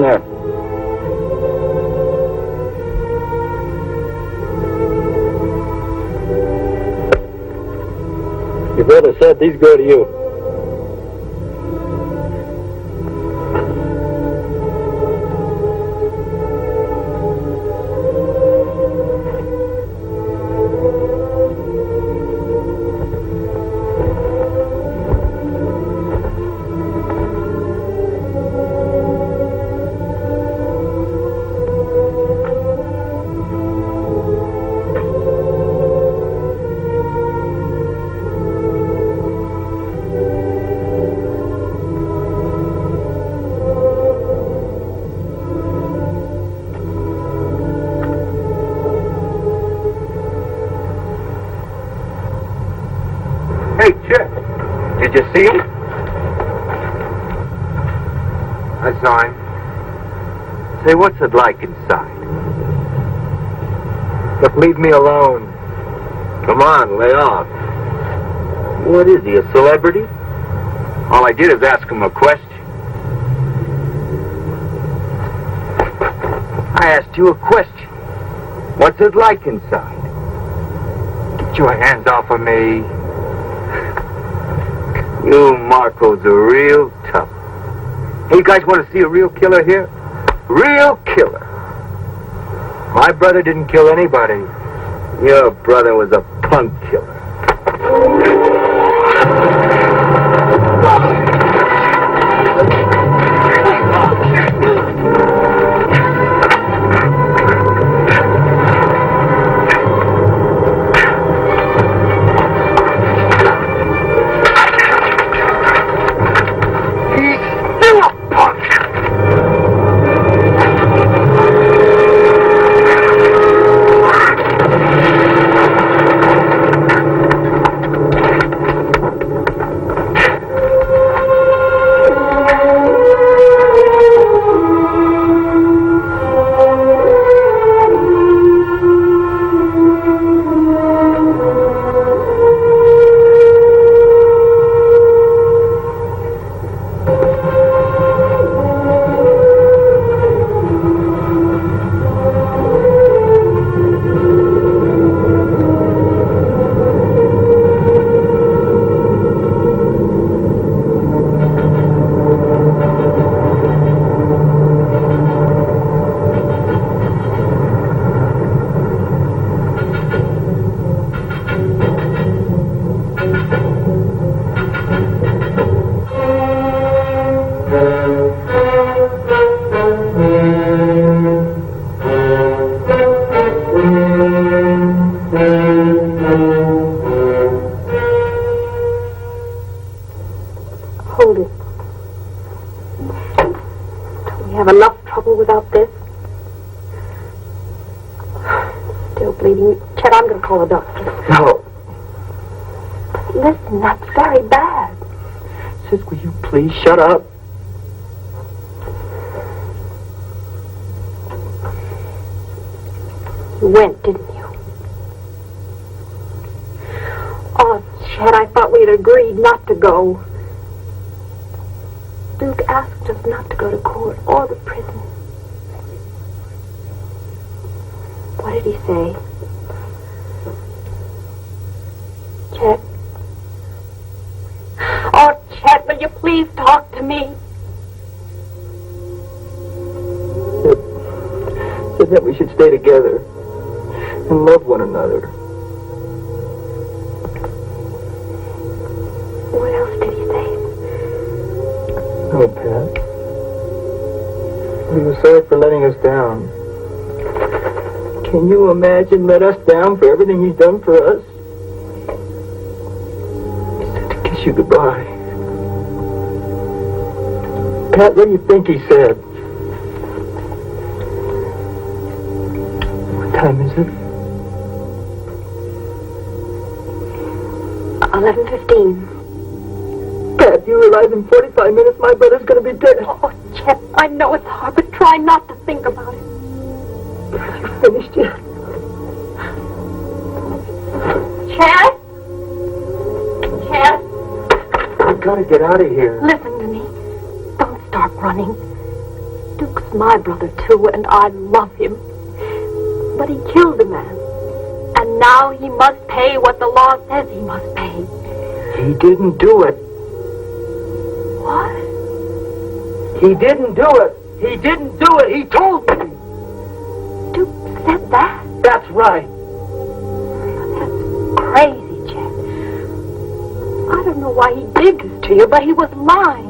in there. Your brother said these go to you. Hey, Chet, did you see him? I saw him. Say, what's it like inside? Look, leave me alone. Come on, lay off. What is he, a celebrity? All I did is ask him a question. I asked you a question. What's it like inside? Get your hands off of me. You Marcos are real tough. Hey, you guys want to see a real killer here? Real killer. My brother didn't kill anybody. Your brother was a punk killer. Hold it. Don't we have enough trouble without this? Still bleeding. Chet, I'm going to call a doctor. No. Listen, that's very bad. Sis, will you please shut up? You went, didn't you? Oh, Chet, I thought we had agreed not to go. Duke asked us not to go to court or the prison. What did he say? Chet? Oh, Chet, will you please talk to me? Said that we should stay together and love one another. What else did he say? No, Pat. We were sorry for letting us down. Can you imagine let us down for everything he's done for us? He said to kiss you goodbye. Pat, what do you think he said? What time is it? 11:15. Pat, you realize in 45 minutes my brother's going to be dead. Oh, Chet, I know it's hard, but try not to think about it. Have you finished yet? Chet? Chet? I've got to get out of here. Listen to me. Don't start running. Duke's my brother, too, and I love him. But he killed a man. And now he must pay what the law says he must pay. He didn't do it. What? He didn't do it. He didn't do it. He told me. Duke said that? That's right. That's crazy, Chet. I don't know why he did this to you, but he was lying.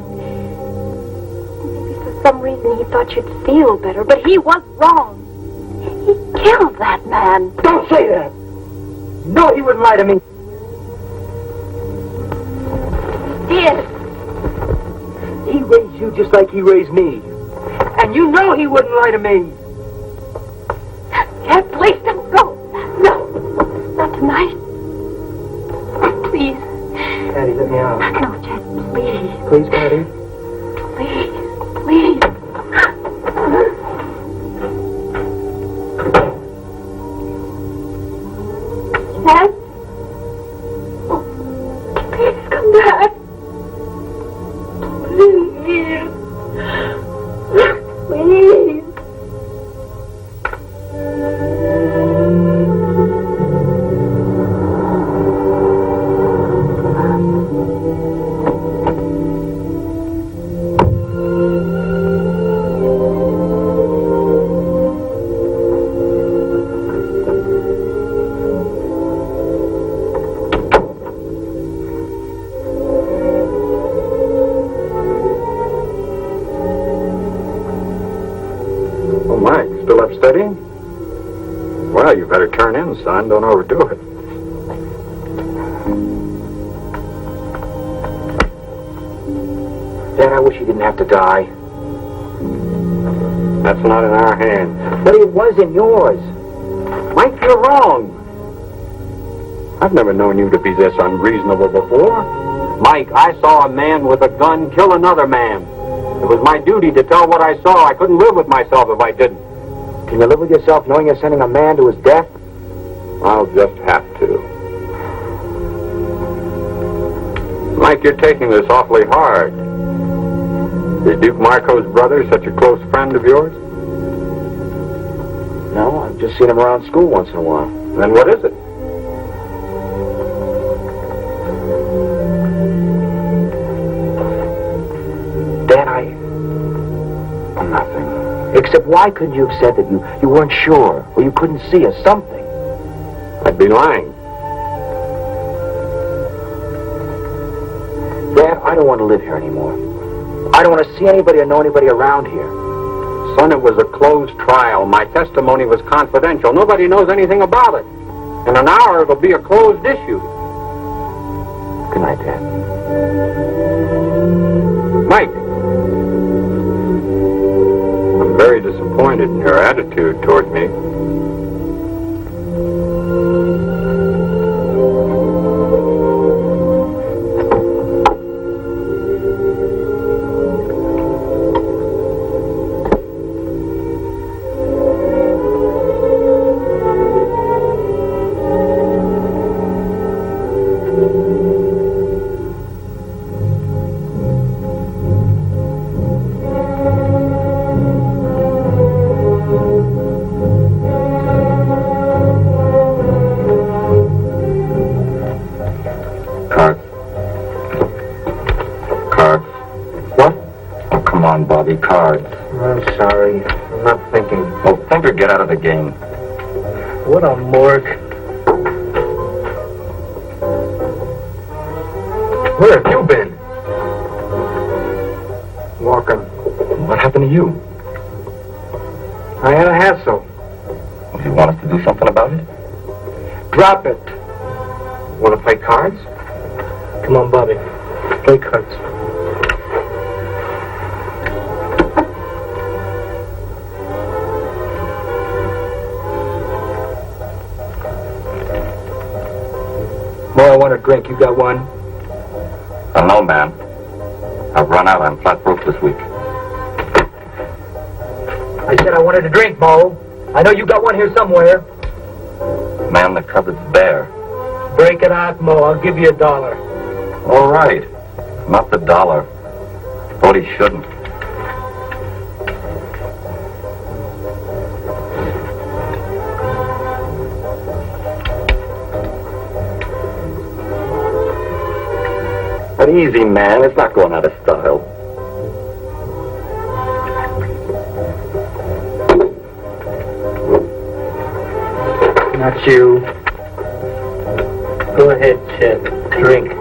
Maybe for some reason he thought you'd feel better, but he was wrong. He killed that man. Don't say that. No, he wouldn't lie to me. He did. He raised you just like he raised me. And you know he wouldn't lie to me. Chet, please don't go. No, not tonight. Please. Patty, let me out. No, Chet, please. Please, Patty. Please, please. Chet? Oh, please come back. Please. Please. Studying? Well, you better turn in, son. Don't overdo it. Dad, I wish he didn't have to die. That's not in our hands. But it was in yours. Mike, you're wrong. I've never known you to be this unreasonable before. Mike, I saw a man with a gun kill another man. It was my duty to tell what I saw. I couldn't live with myself if I didn't. Can you live with yourself knowing you're sending a man to his death? I'll just have to. Mike, you're taking this awfully hard. Is Duke Marco's brother such a close friend of yours? No, I've just seen him around school once in a while. Then what is it? Dad, nothing. Except why couldn't you have said that you weren't sure, or you couldn't see, or something? I'd be lying. Dad, I don't want to live here anymore. I don't want to see anybody or know anybody around here. Son, it was a closed trial. My testimony was confidential. Nobody knows anything about it. In an hour, it'll be a closed issue. Good night, Dad. Mike. I'm very disappointed in your attitude toward me. Cards. I'm sorry. I'm not thinking. Oh, think or get out of the game. What a morgue. Where have you been? Walking. What happened to you? I had a hassle. Well, you want us to do something about it? Drop it. Want to play cards? Come on, Bobby. Play cards. I want a drink. You got one? No, man. I've run out. I'm flat broke this week. I said I wanted a drink, Mo. I know you got one here somewhere. Man, the cupboard's bare. Break it out, Mo. I'll give you $1. All right. Not the $1. Thought he shouldn't. easy, man. It's not going out of style. Not you. Go ahead, Chet. Drink. He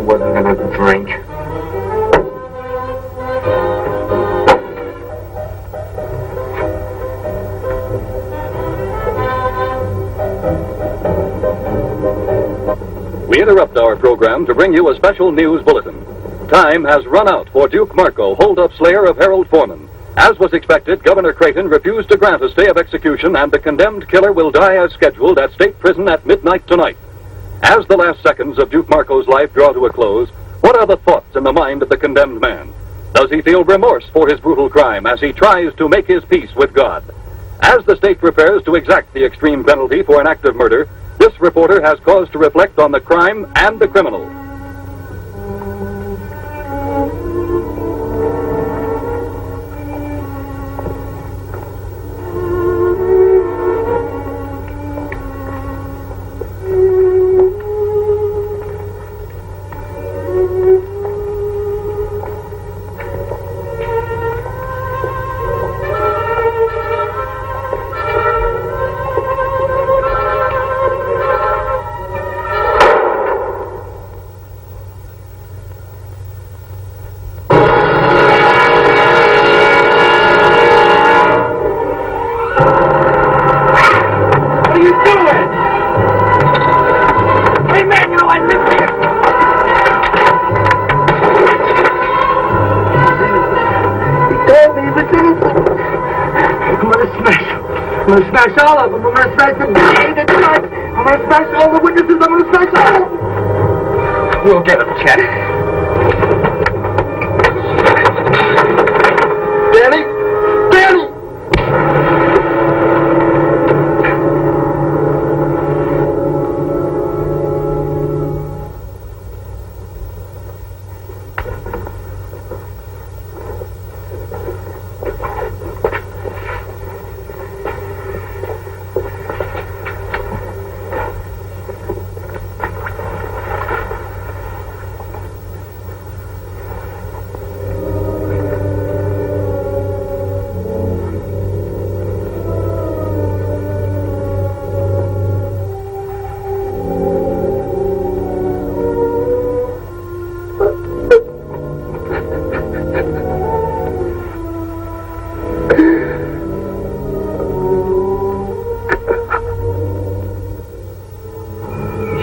wasn't gonna drink. We interrupt our program to bring you a special news bulletin. Time has run out for Duke Marco, hold-up slayer of Harold Foreman. As was expected, Governor Creighton refused to grant a stay of execution, and the condemned killer will die as scheduled at state prison at midnight tonight. As the last seconds of Duke Marco's life draw to a close, what are the thoughts in the mind of the condemned man? Does he feel remorse for his brutal crime as he tries to make his peace with God? As the state prepares to exact the extreme penalty for an act of murder, this reporter has cause to reflect on the crime and the criminal. I'm gonna smash all of them. I'm gonna smash the DA, the judge. I'm gonna smash all the witnesses. I'm gonna smash all of them. We'll get them, Chet. Danny! Danny!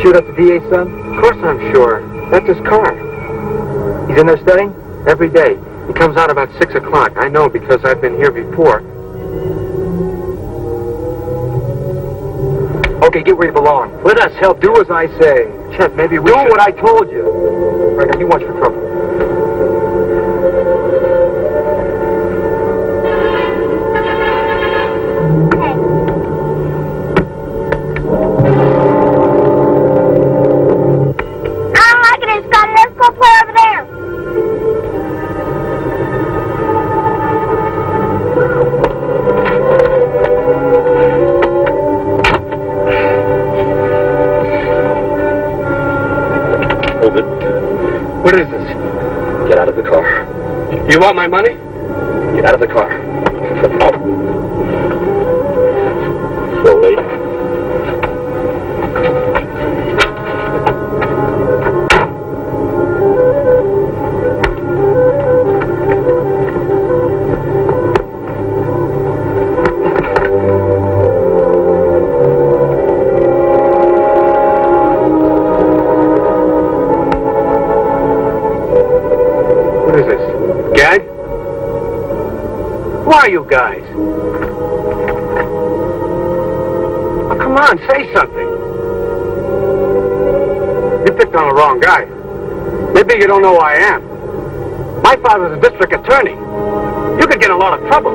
Shoot up the DA, son? Of course I'm sure. That's his car. He's in there studying? Every day. He comes out about 6 o'clock. I know because I've been here before. Okay, get where you belong. Let us help. Do as I say. Chet, maybe we should... Do what I told you. All right, now you watch for trouble. What is this? Get out of the car. You want my money? Get out of the car. Slowly. Who are you guys? Oh, come on, say something. You picked on the wrong guy. Maybe you don't know who I am. My father's a district attorney. You could get in a lot of trouble.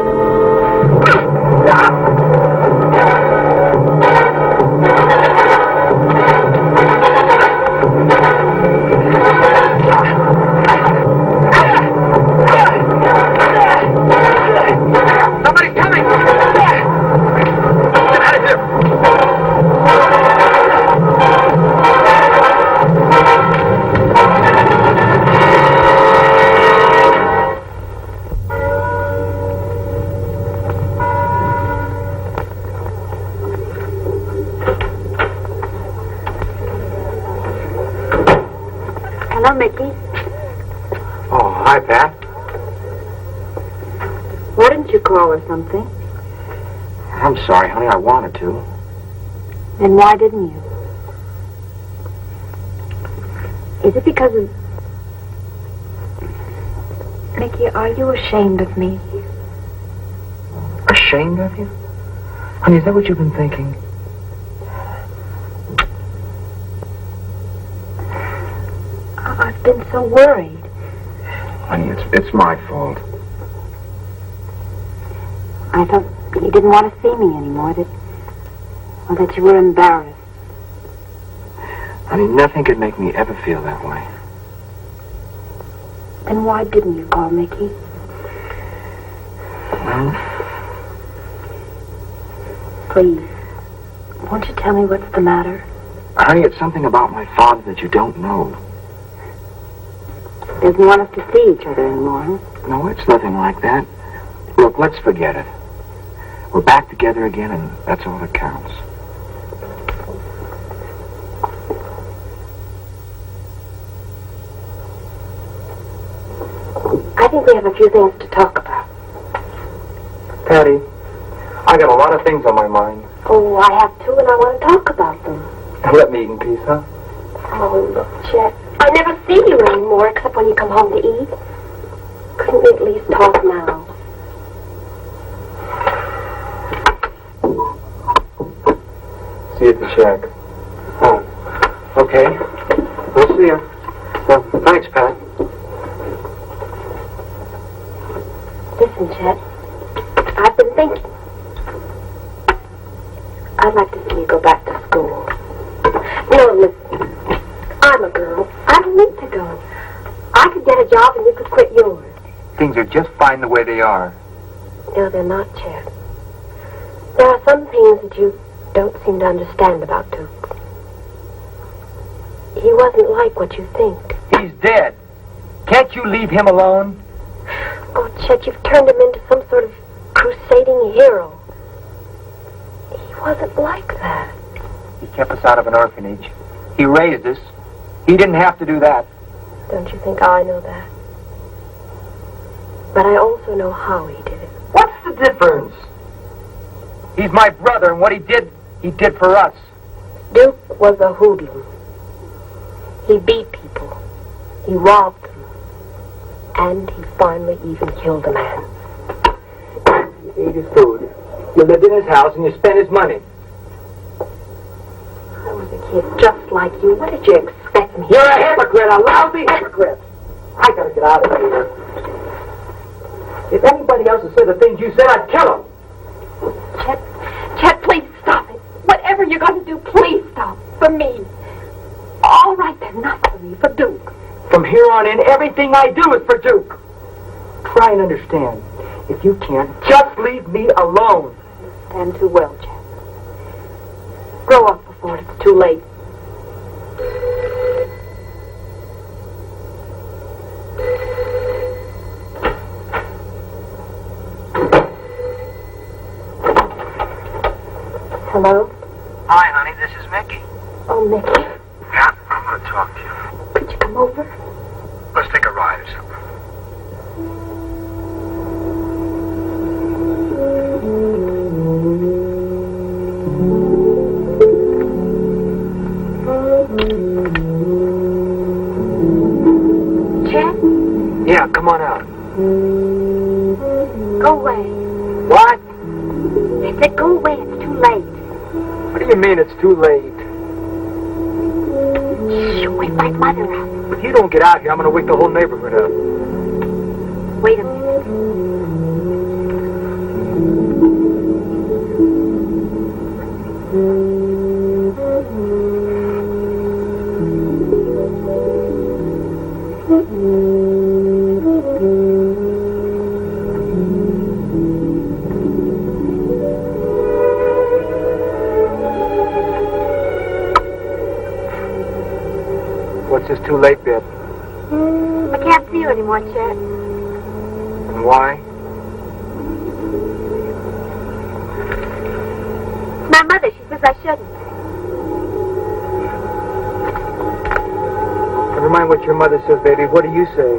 call or something. I'm sorry, honey. I wanted to. Then why didn't you? Is it because of... Mickey, are you ashamed of me? Ashamed of you? Honey, is that what you've been thinking? I've been so worried. Honey, it's my fault. I thought you didn't want to see me anymore, or that you were embarrassed. Honey, nothing could make me ever feel that way. Then why didn't you call Mickey? Well, Please, won't you tell me what's the matter? honey, it's something about my father that you don't know. Doesn't want us to see each other anymore. No, it's nothing like that. Look, let's forget it. We're back together again, and that's all that counts. I think we have a few things to talk about. Patty, I got a lot of things on my mind. Oh, I have too, and I want to talk about them. Let me eat in peace, huh? Oh, look, Chet. I never see you anymore except when you come home to eat. Couldn't we at least talk now? See you at the shack. Oh, okay. We'll see you. Well, thanks, Pat. Listen, Chet. I've been thinking. I'd like to see you go back to school. No, listen. I'm a girl. I don't need to go. I could get a job and you could quit yours. Things are just fine the way they are. No, they're not, Chet. There are some things that you don't seem to understand about Duke. He wasn't like what you think. He's dead. Can't you leave him alone? Oh, Chet, you've turned him into some sort of crusading hero. He wasn't like that. He kept us out of an orphanage. He raised us. He didn't have to do that. Don't you think I know that? But I also know how he did it. What's the difference? He's my brother, and what he did for us. Duke was a hoodlum. He beat people. He robbed them. And he finally even killed a man. You ate his food. You lived in his house, and you spent his money. I was a kid just like you. What did you expect me? You're a hypocrite, a lousy hypocrite. I gotta get out of here. If anybody else had said the things you said, I'd kill him. Chet, please stop it. Whatever you're going to do, please stop. For me. All right, then, not for me, for Duke. From here on in, everything I do is for Duke. Try and understand. If you can't, just leave me alone. Stand too well, Chet. Grow up before it's too late. Hello? Hi, honey, this is Mickey. Oh, Mickey. Yeah, I want to talk to you. Could you come over? Let's take a ride or something. Chet? Yeah, come on out. Go away. What? I said go away. It's too late. What do you mean it's too late? Shh, wake my mother up. If you don't get out here, I'm going to wake the whole neighborhood up. Wait a minute. What's this too late bit? I can't see you anymore, Chet. And why? My mother, she says I shouldn't. Never mind what your mother says, baby. What do you say?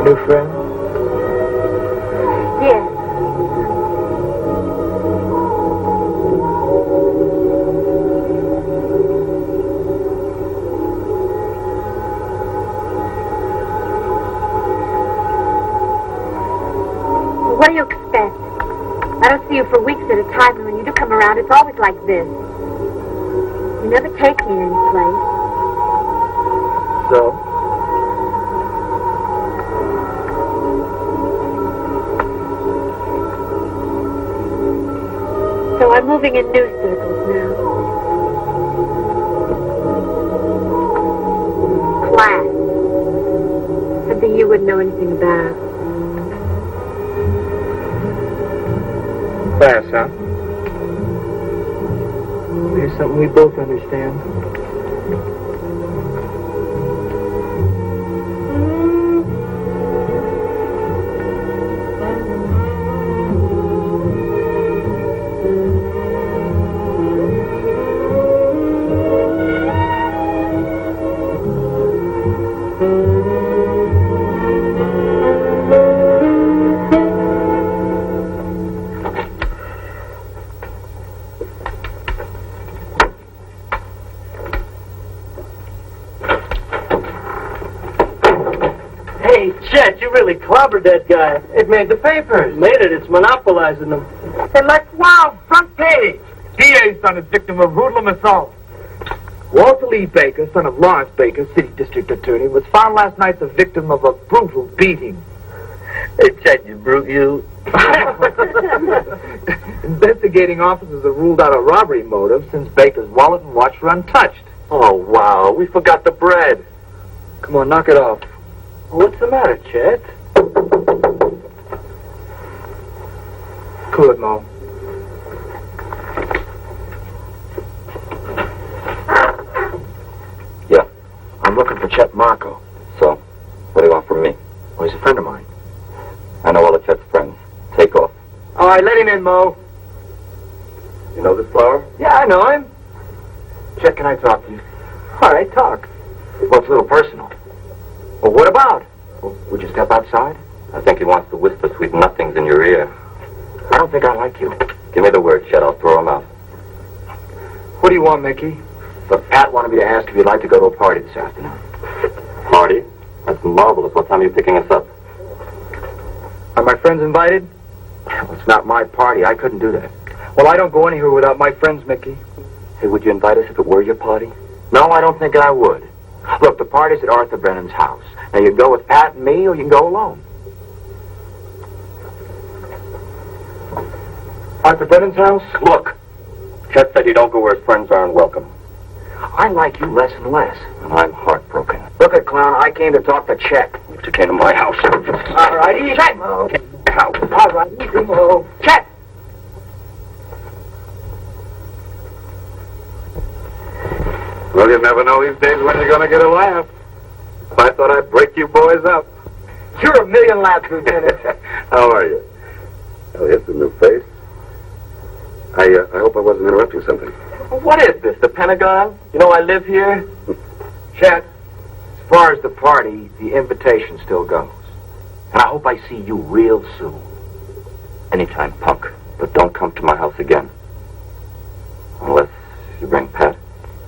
A new friend? Yes. What do you expect? I don't see you for weeks at a time, and when you do come around, it's always like this. You never take me any place. So? So I'm moving in new circles now. Class. Something you wouldn't know anything about. Class, huh? Maybe something we both understand. Chet, you really clobbered that guy. It made the papers. Made it. It's monopolizing them. They're like, wow, front page. DA's son is victim of hoodlum assault. Walter Lee Baker, son of Lawrence Baker, city district attorney, was found last night the victim of a brutal beating. Hey, Chet, you brute, you. Investigating officers have ruled out a robbery motive since Baker's wallet and watch were untouched. Oh, wow. We forgot the bread. Come on, knock it off. What's the matter, Chet? Cool it, Mo. Yeah. I'm looking for Chet Marco. So, what do you want from me? Oh, he's a friend of mine. I know all of Chet's friends. Take off. All right, let him in, Mo. You know this flower? Yeah, I know him. Chet, can I talk to you? All right, talk. Well, it's a little personal. Well, what about? Well, would you step outside? I think he wants to whisper sweet nothings in your ear. I don't think I like you. Give me the word, Chet. I'll throw him out. What do you want, Mickey? Look, Pat wanted me to ask if you'd like to go to a party this afternoon. Party? That's marvelous. What time are you picking us up? Are my friends invited? Well, it's not my party. I couldn't do that. Well, I don't go anywhere without my friends, Mickey. Hey, would you invite us if it were your party? No, I don't think I would. Look, the party's at Arthur Brennan's house. Now, you can go with Pat and me, or you can go alone. Arthur Brennan's house? Look, Chet said you don't go where his friends aren't welcome. I like you less and less. And I'm heartbroken. Look at Clown, I came to talk to Chet. You came to my house. All right, easy, Chet! Mo. House. All right, easy, Mo. Chet! Well, you never know these days when you're going to get a laugh. I thought I'd break you boys up. You're a million laughs, Lieutenant. How are you? Oh, here's the new face. I hope I wasn't interrupting something. What is this, the Pentagon? You know I live here? Chet, as far as the party, the invitation still goes. And I hope I see you real soon. Anytime, punk. But don't come to my house again. Unless you bring Pat.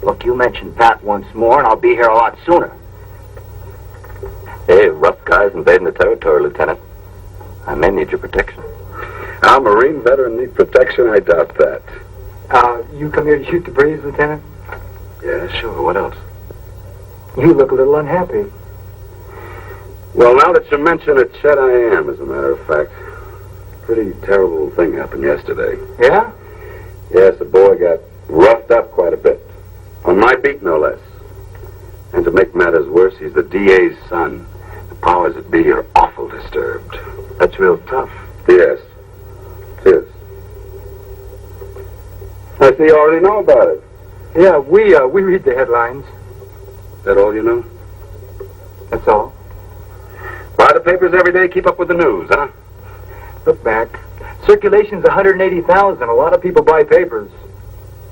Look, you mentioned Pat once more, and I'll be here a lot sooner. Hey, rough guys invading the territory, Lieutenant. I may need your protection. Our Marine veteran need protection? I doubt that. You come here to shoot the breeze, Lieutenant? Yeah, sure. What else? You look a little unhappy. Well, now that you mention it, Chet, I am, as a matter of fact. Pretty terrible thing happened yesterday. Yeah? Yes, the boy got roughed up quite a bit. On my beat, no less. And to make matters worse, he's the DA's son. The powers that be are awful disturbed. That's real tough. Yes. It is. I see you already know about it. Yeah, we read the headlines. Is that all you know? That's all. Buy the papers every day, keep up with the news, huh? Look back. Circulation's 180,000. A lot of people buy papers.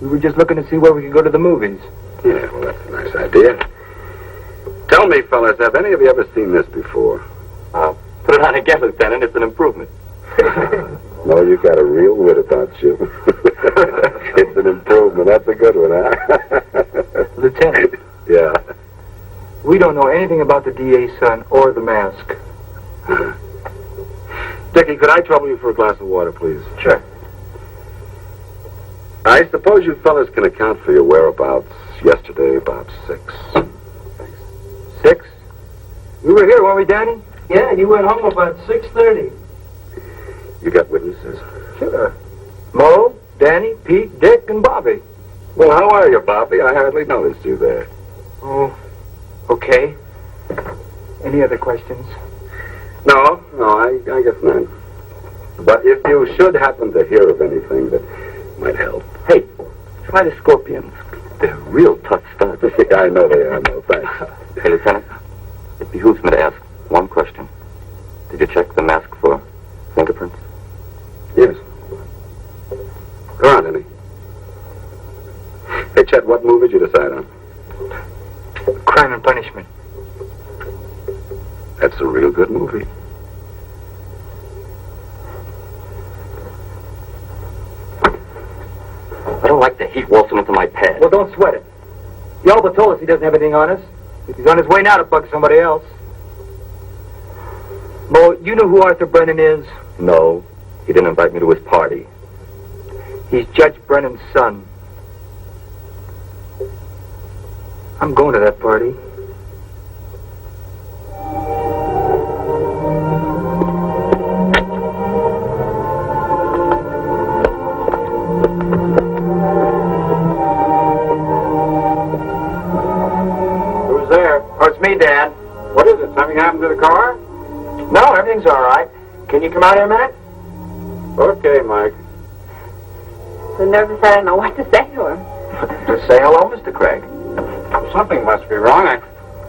We were just looking to see where we could go to the movies. Yeah, well, that's a nice idea. Tell me, fellas, have any of you ever seen this before? Put it on again, Lieutenant. It's an improvement. No, you got a real wit about you. It's an improvement. That's a good one, huh? Lieutenant. Yeah. We don't know anything about the DA's son or the mask. Dickie, could I trouble you for a glass of water, please? Sure. I suppose you fellas can account for your whereabouts yesterday about 6. 6? We were here, weren't we, Danny? Yeah, you went home about 6:30. You got witnesses? Sure. Mo, Danny, Pete, Dick, and Bobby. Well, how are you, Bobby? I hardly noticed you there. Oh, okay. Any other questions? No, I guess not. But if you should happen to hear of anything that might help. Hey, try the scorpions. They're real tough stuff. Yeah, I know they are. No, thanks. Hey, Lieutenant, it behooves me to ask one question. Did you check the mask for fingerprints? Yes. Go on, Henny. Hey, Chet, what movie did you decide on? Crime and Punishment. That's a real good movie. I don't like the heat waltzing into my pad. Well, don't sweat it. Yalba told us he doesn't have anything on us. He's on his way now to bug somebody else. Mo, you know who Arthur Brennan is? No, he didn't invite me to his party. He's Judge Brennan's son. I'm going to that party. Who's there? Oh, it's me, Dad. What is it? Something happened to the car? No, everything's all right. Can you come out here a minute? Okay, Mike. So nervous I don't know what to say to him. Just say hello, Mr. Craig. Something must be wrong.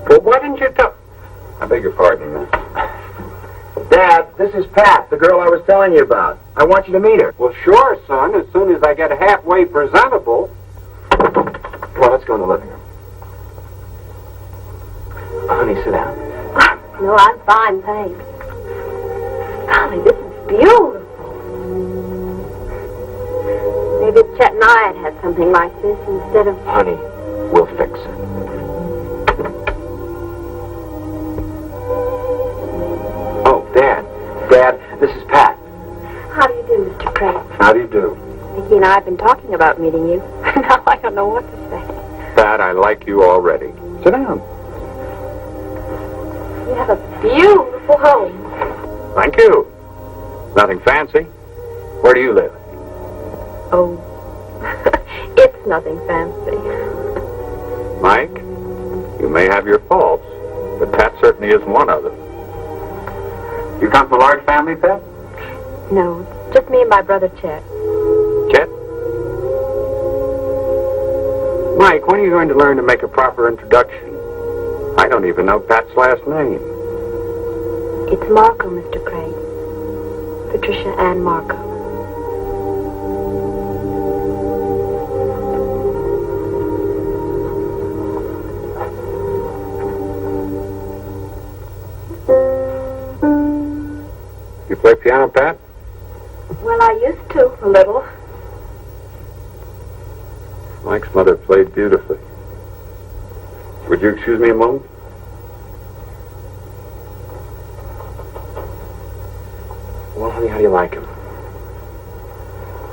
Well, why didn't you tell... I beg your pardon, miss. Dad, this is Pat, the girl I was telling you about. I want you to meet her. Well, sure, son. As soon as I get halfway presentable. Well, let's go in the living room. Honey, sit down. No, I'm fine, thanks. Golly, this is beautiful. Maybe Chet and I had something like this instead of... Honey, we'll fix it. Oh, Dad. Dad, this is Pat. How do you do, Mr. Craig? How do you do? Vicki and I have been talking about meeting you. Now I don't know what to say. Pat, I like you already. Sit down. You have a beautiful home. Thank you. Nothing fancy. Where do you live? Oh, it's nothing fancy. Mike, you may have your faults, but Pat certainly isn't one of them. You come from a large family, Pat? No, just me and my brother Chet. Chet? Mike, when are you going to learn to make a proper introduction? I don't even know Pat's last name. It's Marco, Mr. Craig. Patricia Ann Marco. You play piano, Pat? Well, I used to, a little. Mike's mother played beautifully. Would you excuse me a moment? Well, honey, how do you like him?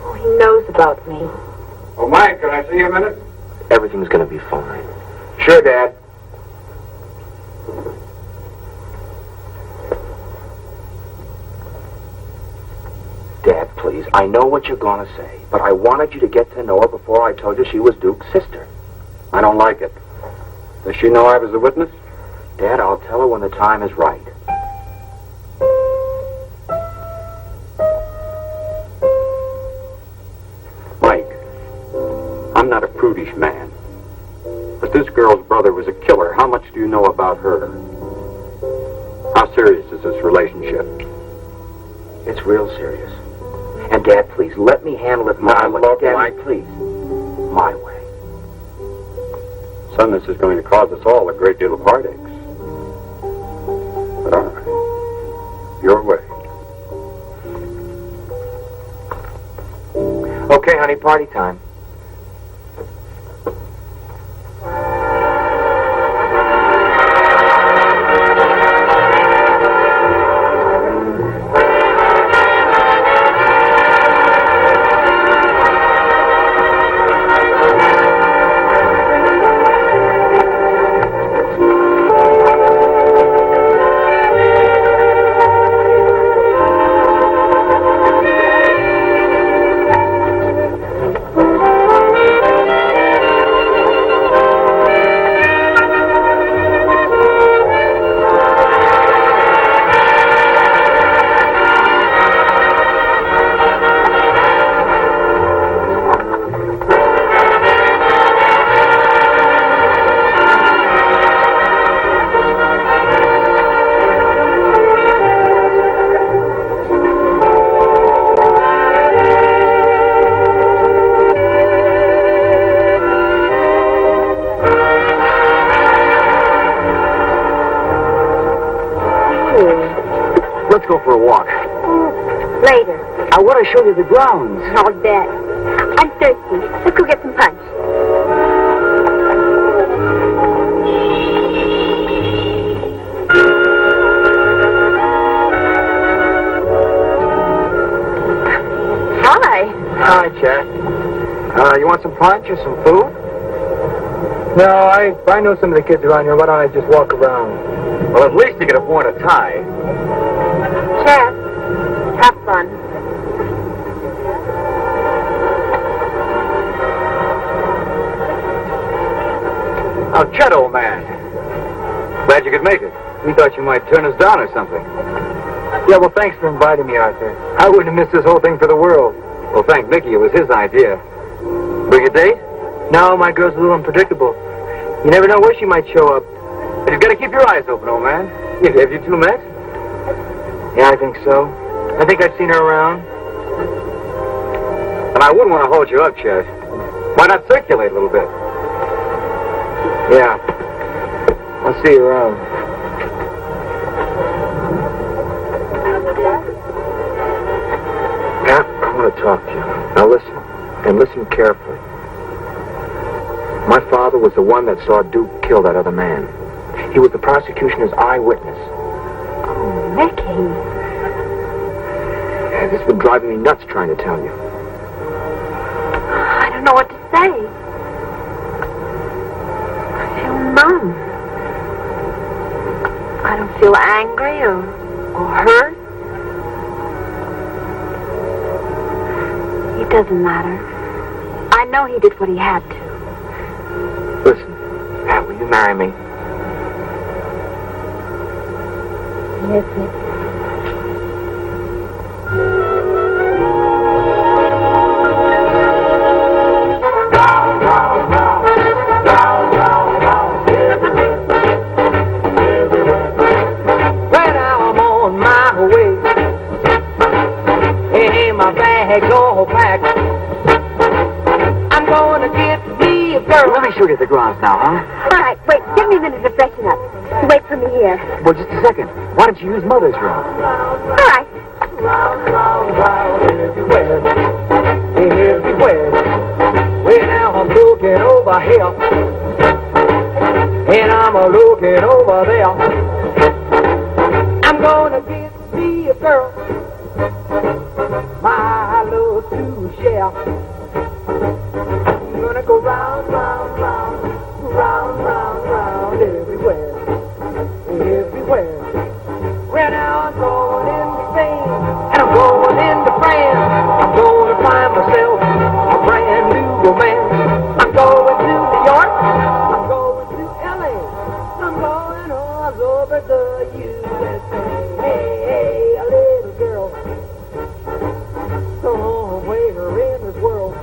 Oh, he knows about me. Oh, Mike, can I see you a minute? Everything's gonna be fine. Sure, Dad. Dad, please, I know what you're going to say, but I wanted you to get to know her before I told you she was Duke's sister. I don't like it. Does she know I was a witness? Dad, I'll tell her when the time is right. Mike, I'm not a prudish man, but this girl's brother was a killer. How much do you know about her? How serious is this relationship? It's real serious. And Dad, please, let me handle it my way. look, Dad, Mike. please. My way. Son, this is going to cause us all a great deal of heartaches. But all right. honey, party time. Let's go for a walk. Later. I want to show you the grounds. I'll bet. I'm thirsty. Let's go get some punch. Hi. Hi, Jack. You want some punch or some food? No, I know some of the kids around here. Why don't I just walk around? Well, at least you could have worn a tie. Chad, have fun. Oh, Chet, old man. Glad you could make it. We thought you might turn us down or something. Yeah, well, thanks for inviting me out there. I wouldn't have missed this whole thing for the world. Well, thank Mickey. It was his idea. Bring a date? No, my girl's a little unpredictable. You never know where she might show up. But you've got to keep your eyes open, old man. Have you two met? Yeah, I think so. I think I've seen her around. And I wouldn't want to hold you up, Chet. Why not circulate a little bit? Yeah. I'll see you around. Pat, I want to talk to you. Now listen, and listen carefully. My father was the one that saw Duke kill that other man. He was the prosecution's eyewitness. Oh, Mickey. Yeah, this would drive me nuts trying to tell you. I don't know what to say. I feel numb. I don't feel angry or hurt. It doesn't matter. I know he did what he had to. Listen, Pat, will you marry me? Yes, Mickey. When I'm on my way, and my bag's all packed, I'm gonna get me a girl. Let me show you the grounds now, huh? All right, wait. Give me a minute to freshen up. You wait for me here. Well, just a second. Why don't you use Mother's room? All right. Everywhere. Well, now I'm looking over here, and I'm looking over there. I'm gonna get me a girl, my love to share. I'm gonna go round, round, round, round, round, round, everywhere, everywhere. Well, now I'm going into Spain, and I'm going into France. I'm going to find myself a brand new romance. I'm going to New York, I'm going to L.A., I'm going all over the USA. Hey, hey, a little girl, somewhere in this world.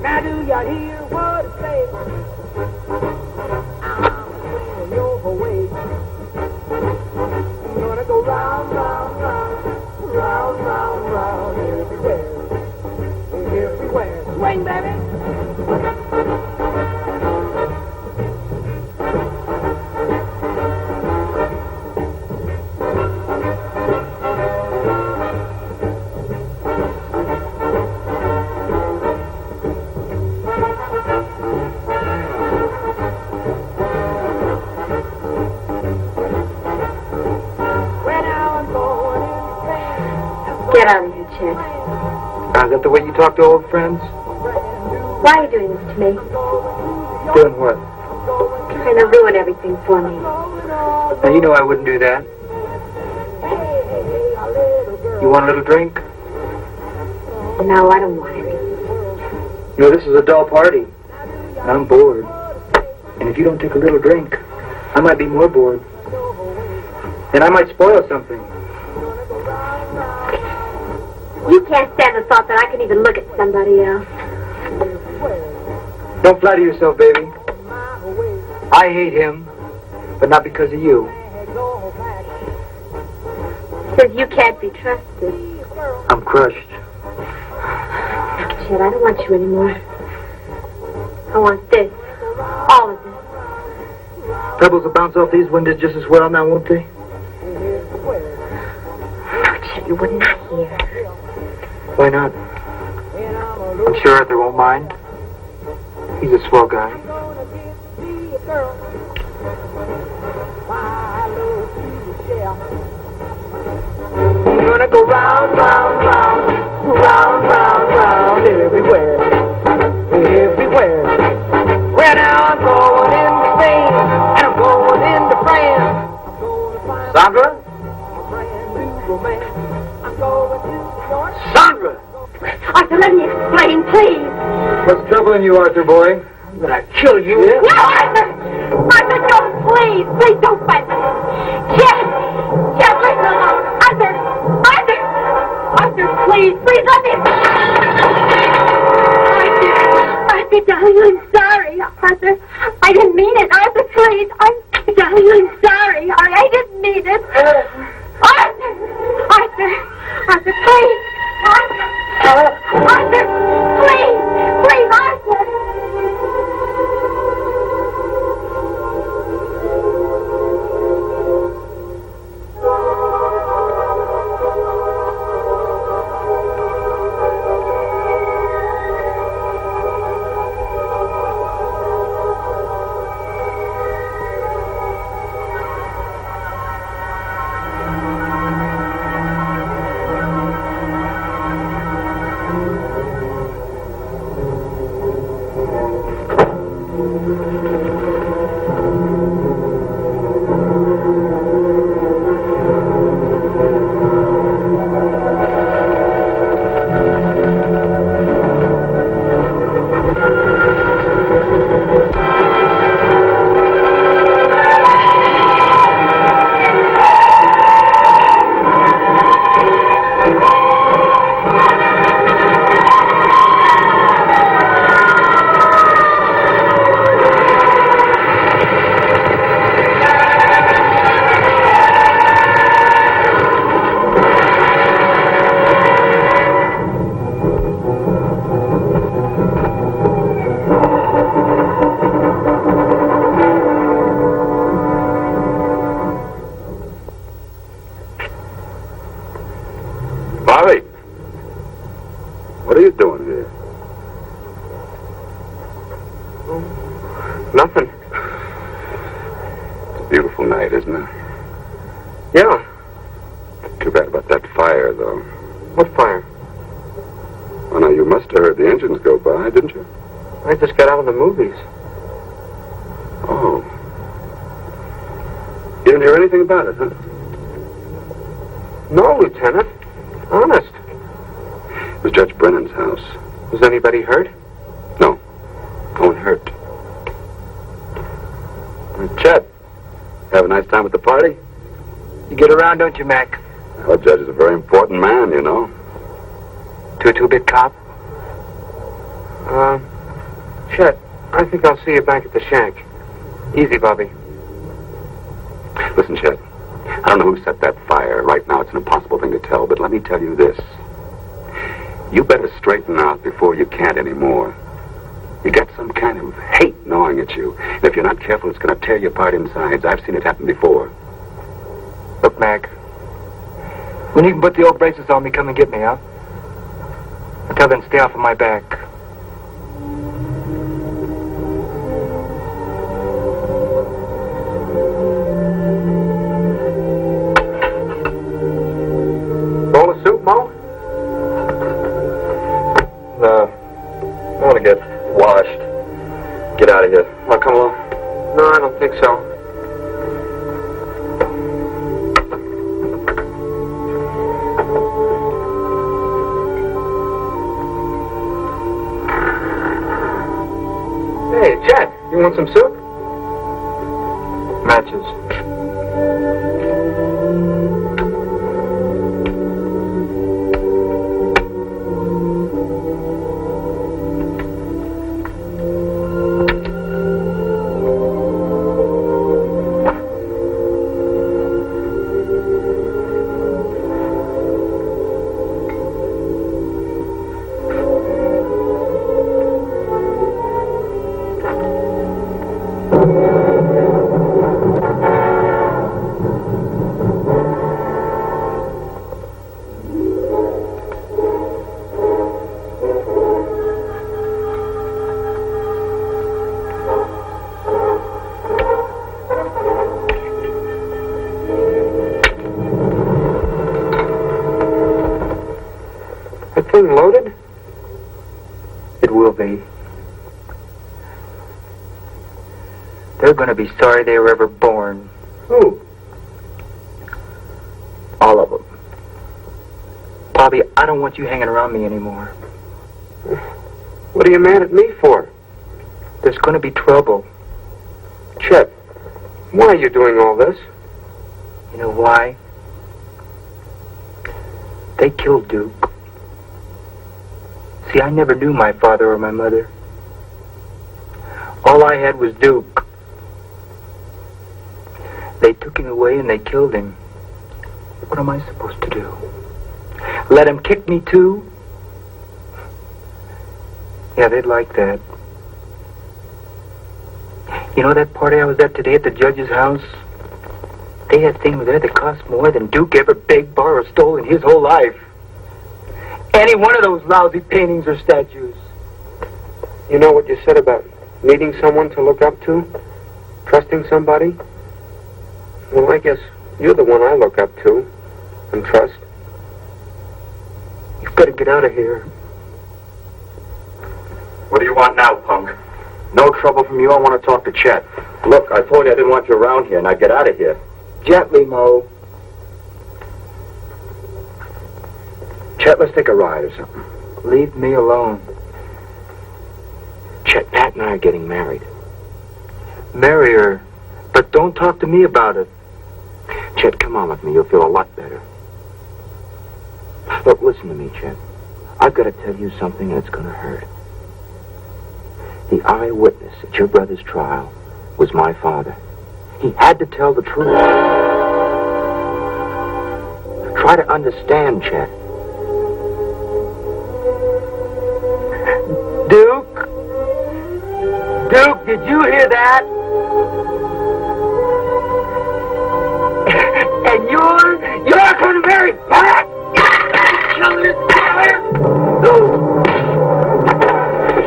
Now do you hear what I say? I'm swinging your way. I'm gonna go round, round, round, round, round, round, everywhere, everywhere. Swing, baby! Get out of here, Chet. Is that the way you talk to old friends? Why are you doing this to me? Doing what? Trying to ruin everything for me. Now, you know I wouldn't do that. You want a little drink? No, I don't want it. You know, this is a dull party. And I'm bored. And if you don't take a little drink, I might be more bored. And I might spoil something. You can't stand the thought that I can even look at somebody else. Don't flatter yourself, baby. I hate him, but not because of you. Says you can't be trusted. I'm crushed. Chet, I don't want you anymore. I want this. All of this. Pebbles will bounce off these windows just as well now, won't they? No, Chet, you would not hear. Why not? I'm sure Arthur won't mind. He's a swell guy. We're gonna go round, round, round, round, round, round, everywhere, everywhere. Well, now I'm going into Spain, and I'm going into France. Sandra? Sandra! Arthur, let me explain, please. What's troubling you, Arthur, boy? I'm gonna kill you. No, Arthur! Arthur, don't, please! Please don't fight me! Chet! Chet, leave me alone! Arthur! Arthur! Arthur, please! Please let me... Arthur, darling, I'm sorry. Arthur, I didn't mean it. Arthur, please. Darling, I'm sorry. I didn't mean it. Arthur! Arthur! Arthur, please! Arthur! Arthur! Please! Please, Arthur! Bobby! What are you doing here? Nothing. It's a beautiful night, isn't it? Yeah. Too bad about that fire, though. What fire? Oh, now, you must have heard the engines go by, didn't you? I just got out of the movies. Oh. You didn't hear anything about it, huh? No, Lieutenant. Honest. It was Judge Brennan's house. Was anybody hurt? No. No one hurt. Chet, have a nice time at the party? You get around, don't you, Mac? Well, Judge is a very important man, you know. To a two-bit cop? Chet, I think I'll see you back at the shack. Easy, Bobby. Listen, Chet, I don't know who set that fire. Right now, it's an impossible thing to tell, but let me tell you this. You better straighten out before you can't anymore. You got some kind of hate gnawing at you. And if you're not careful, it's going to tear you apart insides. I've seen it happen before. Look, Mac. When you can put the old braces on me, come and get me, huh? Until then, stay off of my back. Bowl of soup, Mo? Want some soup? Matches. Loaded? It will be. They're going to be sorry they were ever born. Who? All of them. Bobby, I don't want you hanging around me anymore. What are you mad at me for? There's going to be trouble. Chet, why are you doing all this? You know why? They killed Duke. See, I never knew my father or my mother. All I had was Duke. They took him away and they killed him. What am I supposed to do? Let him kick me too? Yeah, they'd like that. You know that party I was at today at the judge's house? They had things there that cost more than Duke ever begged, borrowed, or stole in his whole life. Any one of those lousy paintings or statues. You know what you said about needing someone to look up to? Trusting somebody? Well, I guess you're the one I look up to and trust. You've got to get out of here. What do you want now, punk? No trouble from you. I want to talk to Chet. Look, I told you I didn't want you around here. Now get out of here. Gently, Mo. Chet, let's take a ride or something. Leave me alone. Chet, Pat and I are getting married. Marry her, but don't talk to me about it. Chet, come on with me. You'll feel a lot better. Look, listen to me, Chet. I've got to tell you something, and it's going to hurt. The eyewitness at your brother's trial was my father. He had to tell the truth. Try to understand, Chet. Duke? Duke, did you hear that? And you're going to marry Pat?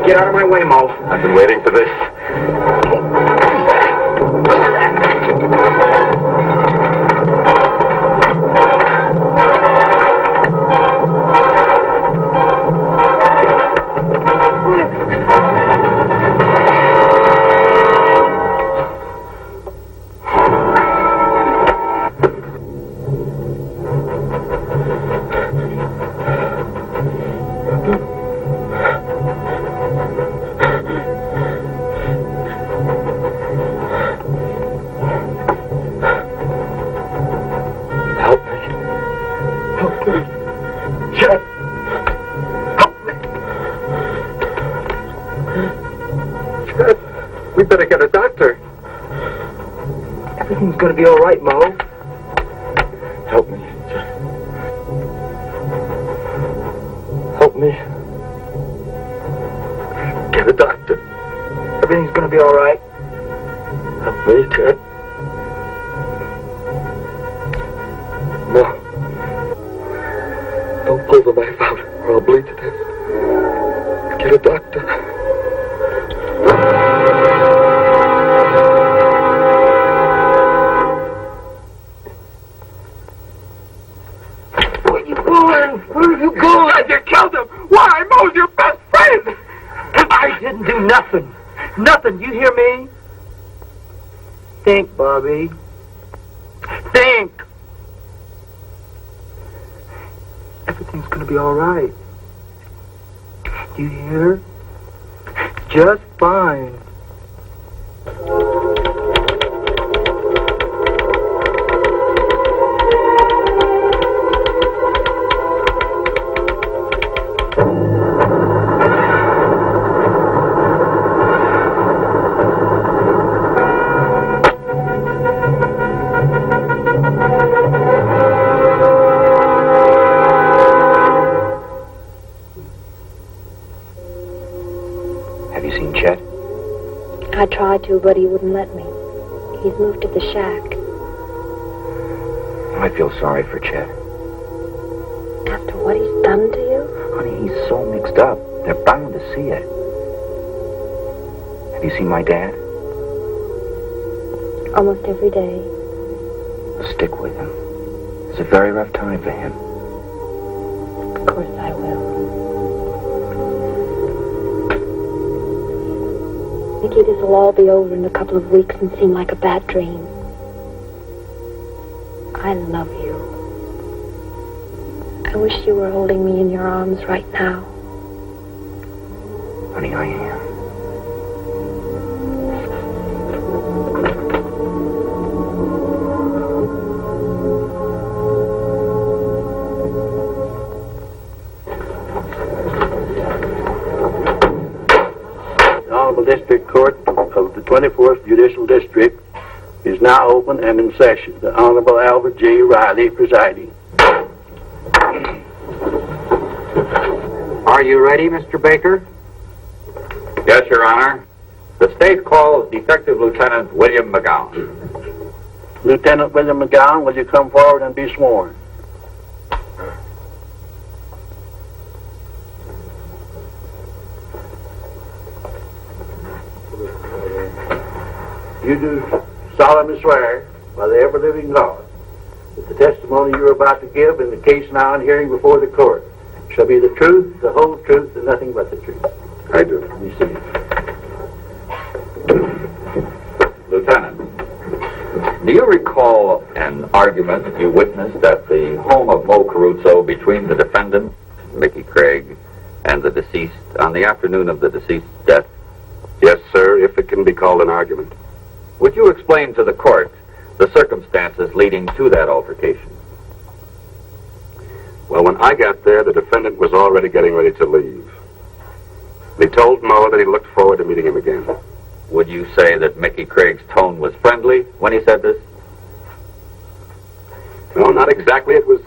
Get out of my way, Mo. I've been waiting for this. We better get a doctor. Everything's going to be all right, Mo. Help me. Help me. Get a doctor. Everything's going to be all right. Help me, Ted. No. Don't pull the knife out or I'll bleed to death. Get a doctor. Where are you going? You killed him! Why? Mo's your best friend! I didn't do nothing. Nothing. You hear me? Think, Bobby. Think! Everything's gonna be all right. You hear? Just fine. Have you seen Chet? I tried to, but he wouldn't let me. He's moved to the shack. I feel sorry for Chet. After what he's done to you? Honey, he's so mixed up. They're bound to see it. Have you seen my dad? Almost every day. Stick with him. It's a very rough time for him. Of course I will. Mickey, this will all be over in a couple of weeks and seem like a bad dream. I love you. I wish you were holding me in your arms right now. Honey, I am. The Honorable District Court of the 24th Judicial District is now open and in session. The Honorable Albert J. Riley presiding. Are you ready, Mr. Baker? Yes, Your Honor. The state calls Detective Lieutenant William McGowan. Lieutenant William McGowan, will you come forward and be sworn? You do solemnly swear by the ever-living God that the testimony you are about to give in the case now and hearing before the court shall be the truth, the whole truth, and nothing but the truth. I do. You see. Lieutenant, do you recall an argument that you witnessed at the home of Mo Caruso between the defendant, Mickey Craig, and the deceased on the afternoon of the deceased's death? Yes, sir, if it can be called an argument. Would you explain to the court the circumstances leading to that altercation? Well, when I got there, the defendant was already getting ready to leave. He told Mo that he looked forward to meeting him again. Would you say that Mickey Craig's tone was friendly when he said this? No, not exactly. It was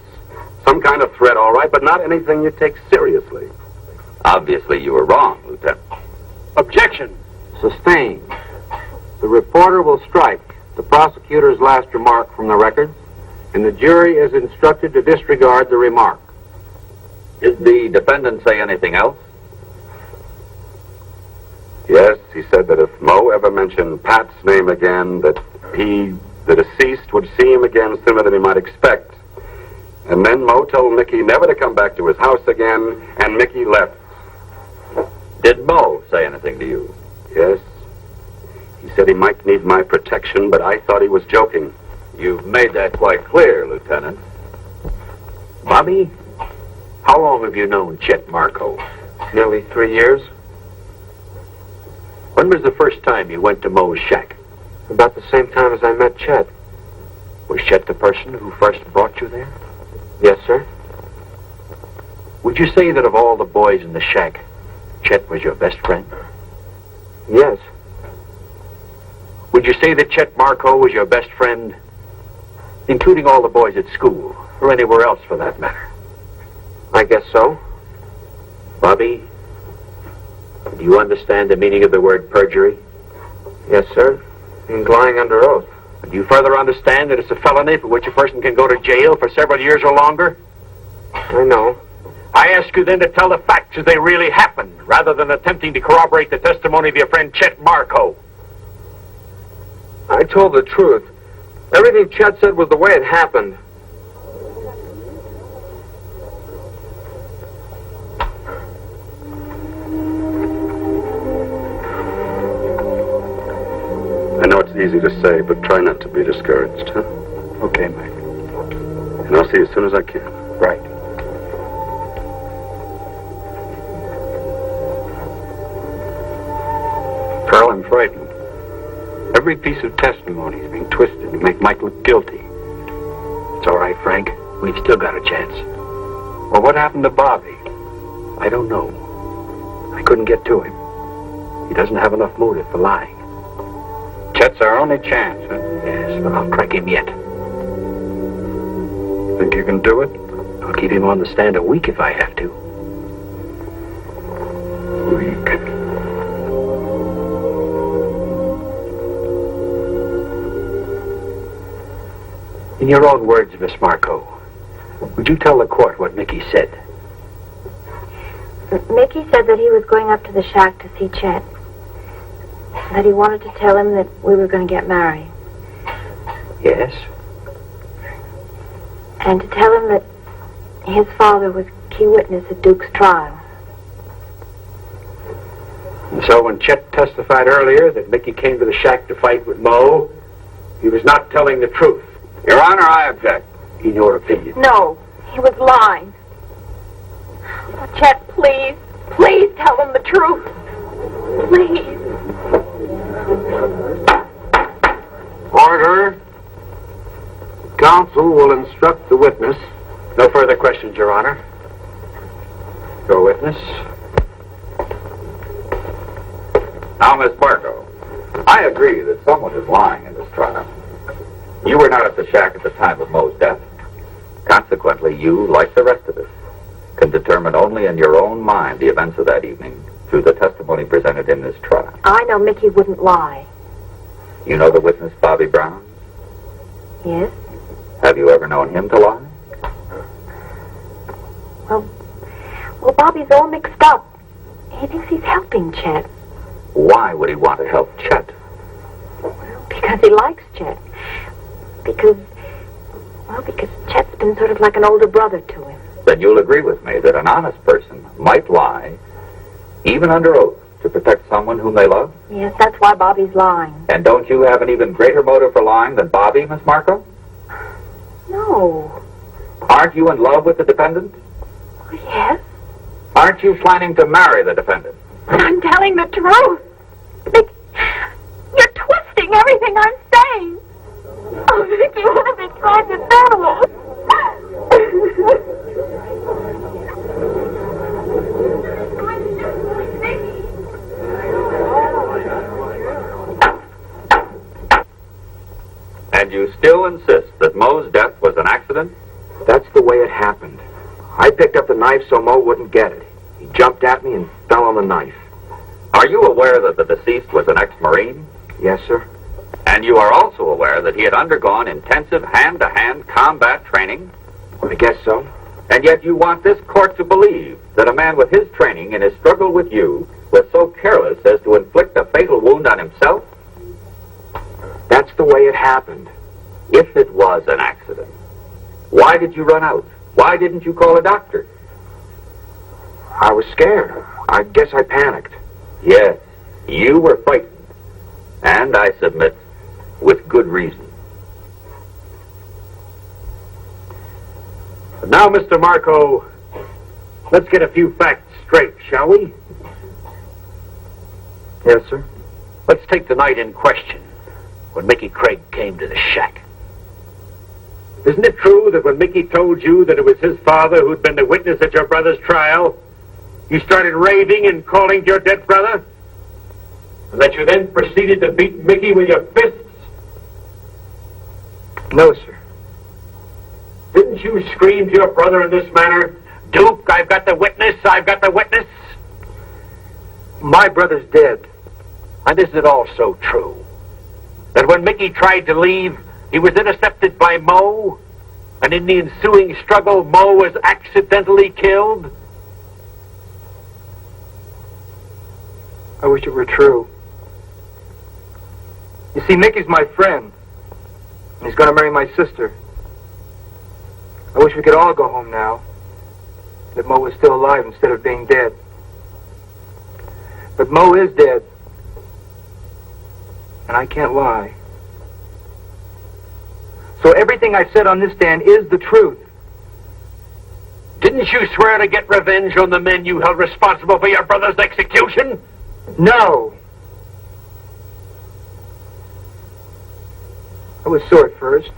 some kind of threat, all right, but not anything you take seriously. Obviously, you were wrong, Lieutenant. Objection. Sustained. The reporter will strike the prosecutor's last remark from the records, and the jury is instructed to disregard the remark. Did the defendant say anything else? Yes, he said that if Mo ever mentioned Pat's name again, that he, the deceased, would see him again sooner than he might expect. And then Mo told Mickey never to come back to his house again, and Mickey left. Did Mo say anything to you? Yes. He said he might need my protection, but I thought he was joking. You've made that quite clear, Lieutenant. Bobby, how long have you known Chet Marco? Nearly 3 years. When was the first time you went to Mo's shack? About the same time as I met Chet. Was Chet the person who first brought you there? Yes, sir. Would you say that of all the boys in the shack, Chet was your best friend? Yes. Would you say that Chet Marco was your best friend, including all the boys at school, or anywhere else for that matter? I guess so. Bobby, do you understand the meaning of the word perjury? Yes, sir. And lying under oath. Do you further understand that it's a felony for which a person can go to jail for several years or longer? I know. I ask you then to tell the facts as they really happened, rather than attempting to corroborate the testimony of your friend Chet Marco. I told the truth. Everything Chet said was the way it happened. I know it's easy to say, but try not to be discouraged, huh? Okay, Mike. And I'll see you as soon as I can. Right. Carl, I'm frightened. Every piece of testimony is being twisted to make Mike look guilty. It's all right, Frank. We've still got a chance. Well, what happened to Bobby? I don't know. I couldn't get to him. He doesn't have enough motive for lying. Chet's our only chance, huh? Yes, but I'll crack him yet. Think you can do it? I'll keep him on the stand a week if I have to. Weak. In your own words, Miss Marco, would you tell the court what Mickey said? Mickey said that he was going up to the shack to see Chet. That he wanted to tell him that we were going to get married. Yes? And to tell him that his father was key witness at Duke's trial. And so when Chet testified earlier that Mickey came to the shack to fight with Mo, he was not telling the truth. Your Honor, I object. In your opinion. No, he was lying. Oh, Chet, please. Please tell him the truth. Please. Order. Counsel will instruct the witness. No further questions, Your Honor. Your witness. Now, Miss Marco, I agree that someone is lying in this trial. You were not at the shack at the time of Mo's death. Consequently, you, like the rest of us, can determine only in your own mind the events of that evening through the testimony presented in this trial. I know Mickey wouldn't lie. You know the witness, Bobby Brown? Yes? Have you ever known him to lie? Well, Bobby's all mixed up. He thinks he's helping Chet. Why would he want to help Chet? Because he likes Chet. Because Chet's been sort of like an older brother to him. Then you'll agree with me that an honest person might lie, even under oath, to protect someone whom they love? Yes, that's why Bobby's lying. And don't you have an even greater motive for lying than Bobby, Miss Marco? No. Aren't you in love with the defendant? Yes. Aren't you planning to marry the defendant? I'm telling the truth. You're twisting everything I'm saying. Oh, Vicky, what have you tried to do? And you still insist that Mo's death was an accident? That's the way it happened. I picked up the knife so Mo wouldn't get it. He jumped at me and fell on the knife. Are you aware that the deceased was an ex-Marine? Yes, sir. And you are also aware that he had undergone intensive hand-to-hand combat training? I guess so. And yet you want this court to believe that a man with his training in his struggle with you was so careless as to inflict a fatal wound on himself? That's the way it happened. If it was an accident, why did you run out? Why didn't you call a doctor? I was scared. I guess I panicked. Yes, you were frightened. And I submit, with good reason. Now, Mr. Marco, let's get a few facts straight, shall we? Yes, sir. Let's take the night in question, when Mickey Craig came to the shack. Isn't it true that when Mickey told you that it was his father who'd been the witness at your brother's trial, you started raving and calling to your dead brother? And that you then proceeded to beat Mickey with your fists? No, sir. Didn't you scream to your brother in this manner, "Duke, I've got the witness, I've got the witness"? My brother's dead. And isn't it also true that when Mickey tried to leave, he was intercepted by Mo, and in the ensuing struggle, Mo was accidentally killed? I wish it were true. You see, Mickey's my friend. And he's going to marry my sister. I wish we could all go home now. That Mo was still alive instead of being dead. But Mo is dead. And I can't lie. So everything I said on this stand is the truth. Didn't you swear to get revenge on the men you held responsible for your brother's execution? No. I was sore at first.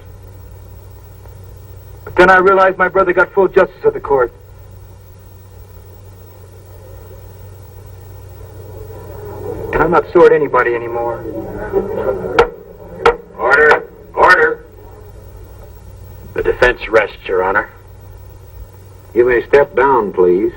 But then I realized my brother got full justice of the court. And I'm not sore at anybody anymore. Order! Order! The defense rests, Your Honor. You may step down, please.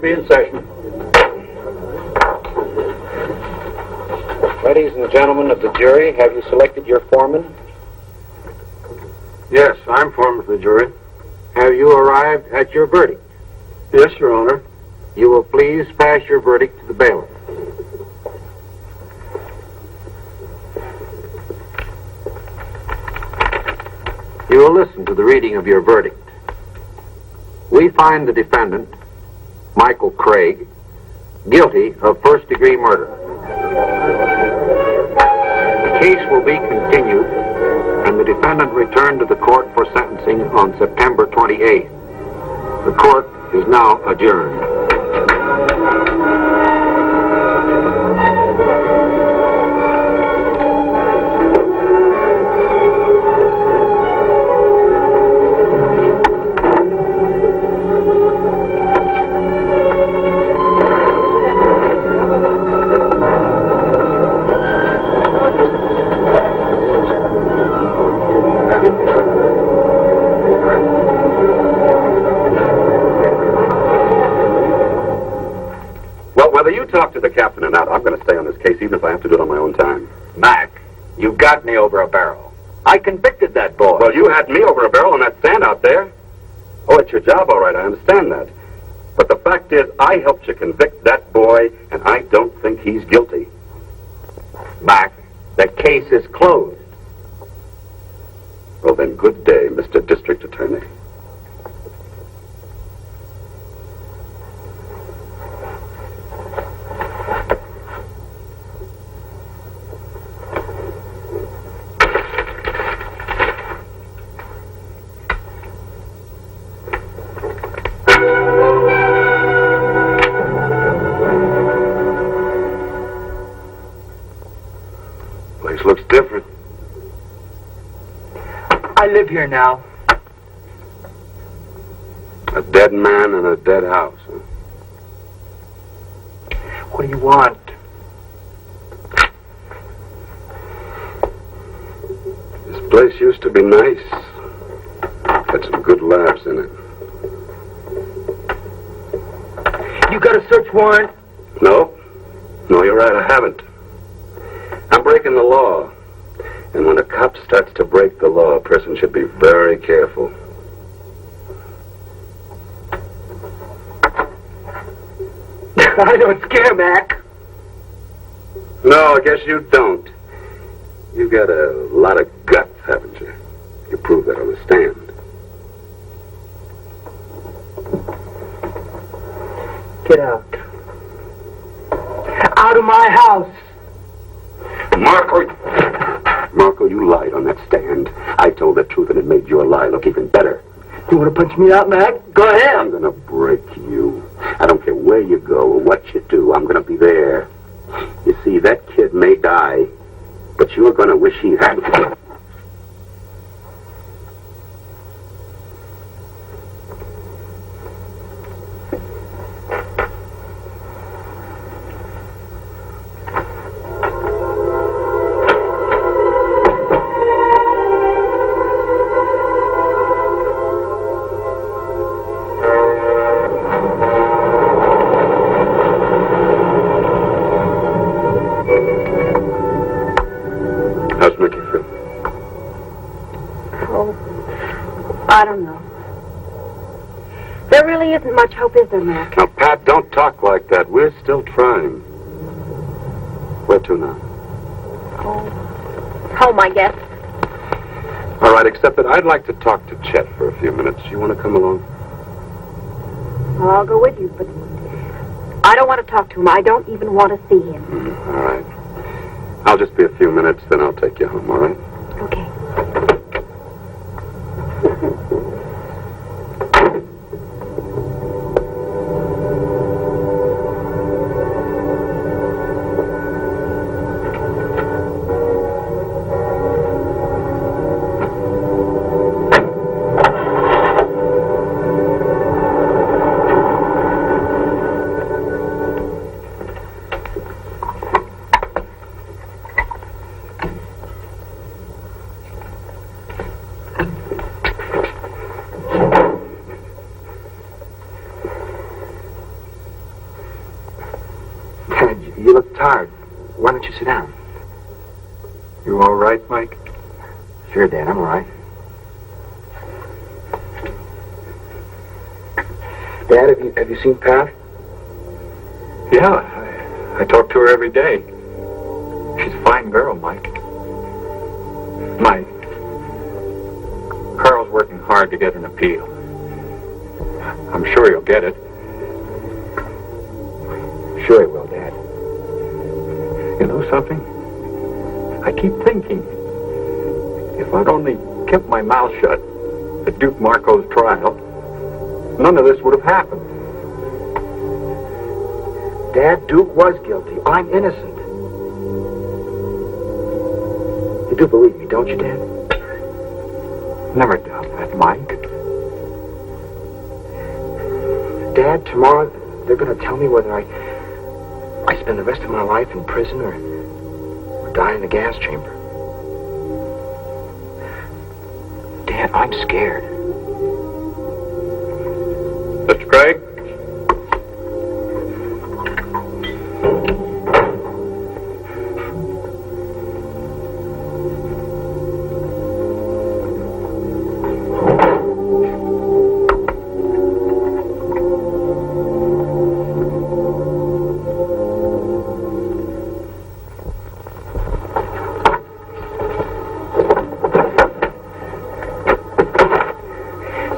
In session. Ladies and gentlemen of the jury, have you selected your foreman? Yes, I'm foreman of the jury. Have you arrived at your verdict? Yes, Your Honor. You will please pass your verdict to the bailiff. You will listen to the reading of your verdict. We find the defendant, Michael Craig, guilty of first-degree murder. The case will be continued and the defendant returned to the court for sentencing on September 28th. The court is now adjourned. Whether you talk to the captain or not, I'm going to stay on this case, even if I have to do it on my own time. Mac, you got me over a barrel. I convicted that boy. Well, you had me over a barrel on that stand out there. Oh, it's your job, all right, I understand that. But the fact is, I helped you convict that boy, and I don't think he's guilty. Mac, the case is closed. Well, then, good day, Mr. District Attorney. Looks different. I live here now. A dead man in a dead house, huh? What do you want? This place used to be nice. Had some good laughs in it. You got a search warrant? No, you're right, I haven't. I'm breaking the law. And when a cop starts to break the law, a person should be very careful. I don't scare, Mac. No, I guess you don't. You got a lot of guts, haven't you? You proved that on the stand. Get out. Out of my house. Marco, you lied on that stand. I told the truth and it made your lie look even better. You want to punch me out, Mac? Go ahead. I'm going to break you. I don't care where you go or what you do. I'm going to be there. You see, that kid may die, but you're going to wish he hadn't. I don't know. There really isn't much hope, is there, Mac? Now, Pat, don't talk like that. We're still trying. Where to now? Home, I guess. All right, except that I'd like to talk to Chet for a few minutes. You want to come along? Well, I'll go with you, but I don't want to talk to him. I don't even want to see him. All right. I'll just be a few minutes, then I'll take you home, all right? Okay. You look tired. Why don't you sit down? You all right, Mike? Sure, Dad, I'm all right. Dad, have you seen Pat? Yeah, I talk to her every day. She's a fine girl, Mike. Mike, Carl's working hard to get an appeal. I'm sure he'll get it. Sure he will, Dad. You know something? I keep thinking, if I'd only kept my mouth shut at Duke Marco's trial, none of this would have happened. Dad, Duke was guilty. I'm innocent. You do believe me, don't you, Dad? Never doubt that, Mike. Dad, tomorrow they're going to tell me whether I spend the rest of my life in prison or die in the gas chamber. Dad, I'm scared. Mr. Craig?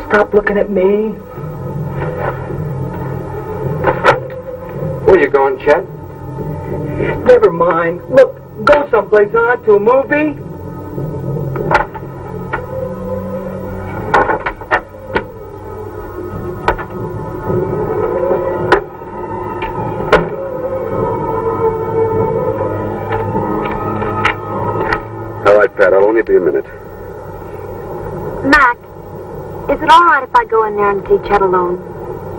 Stop looking at me. Where you going, Chet? Never mind. Look, go someplace, huh? To a movie? All right, Pat, I'll only be a minute. Mac, is it all right if I go in there and see Chet alone?